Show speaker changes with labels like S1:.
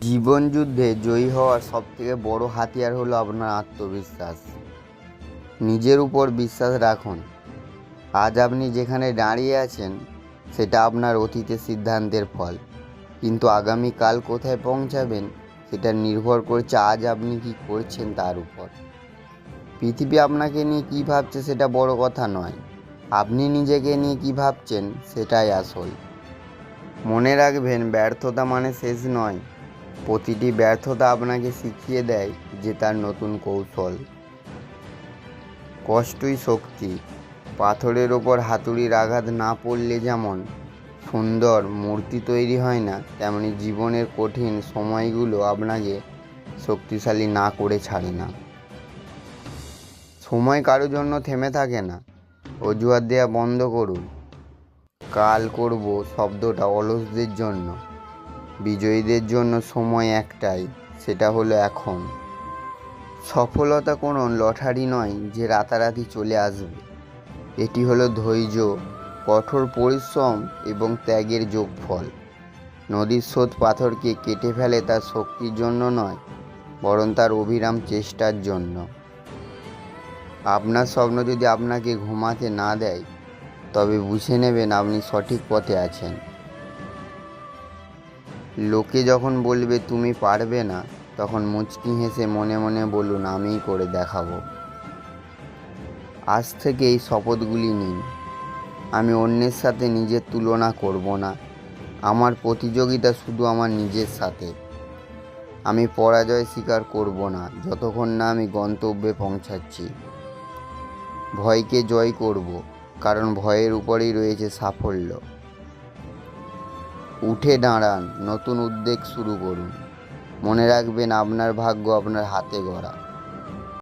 S1: জীবন যুদ্ধে জয়ী হওয়ার সবথেকে বড় হাতিয়ার হলো আপনার আত্মবিশ্বাস। নিজের উপর বিশ্বাস রাখুন। আজ আপনি যেখানে দাঁড়িয়ে আছেন সেটা আপনার অতীতের সিদ্ধান্তের ফল, কিন্তু আগামীকাল কোথায় পৌঁছাবেন সেটা নির্ভর করছে আজ আপনি কি করছেন তার উপর। পৃথিবী আপনাকে নিয়ে কী ভাবছে সেটা বড় কথা নয়, আপনি নিজেকে নিয়ে কী ভাবছেন সেটাই আসল। মনে রাখবেন, ব্যর্থতা মানে শেষ নয়। প্রতিটি ব্যর্থতা আপনাকে শিখিয়ে দেয় যে তার নতুন কৌশল। কষ্টই শক্তি। পাথরের ওপর হাতুড়ির আঘাত না পড়লে যেমন সুন্দর মূর্তি তৈরি হয় না, তেমনি জীবনের কঠিন সময়গুলো আপনাকে শক্তিশালী না করে ছাড়ে না। সময় কারোর জন্য থেমে থাকে না। অজুহাত দেওয়া বন্ধ করুন। কাল করব শব্দটা অলসদের জন্য। বিজয়ীদের জন্য সময় একটাই, সেটা হলো এখন। সফলতা কোনো লটারি নয় যে রাতারাতি চলে আসবে। এটি হলো ধৈর্য, কঠোর পরিশ্রম এবং ত্যাগের যোগফল। নদীর স্রোত পাথরকে কেটে ফেলে তার শক্তির জন্য নয়, বরং তার অবিরাম চেষ্টার জন্য। আপনার স্বপ্ন যদি আপনাকে ঘুমাতে না দেয়, তবে বুঝে নেবেন আপনি সঠিক পথে আছেন। লোকে যখন বলবে তুমি পারবে না, তখন মুচকি হেসে মনে মনে বলুন আমিই করে দেখাবো। আজ থেকে এই শপথগুলি নিন। আমি অন্যের সাথে নিজের তুলনা করব না। আমার প্রতিযোগিতা শুধু আমার নিজের সাথে। আমি পরাজয় স্বীকার করব না যতক্ষণ না আমি গন্তব্যে পৌঁছাচ্ছি। ভয়কে জয় করব, কারণ ভয়ের উপরেই রয়েছে সাফল্য। উঠে দাঁড়ান, নতুন উদ্যোগ শুরু করুন। মনে রাখবেন, আপনার ভাগ্য আপনার হাতে গড়া।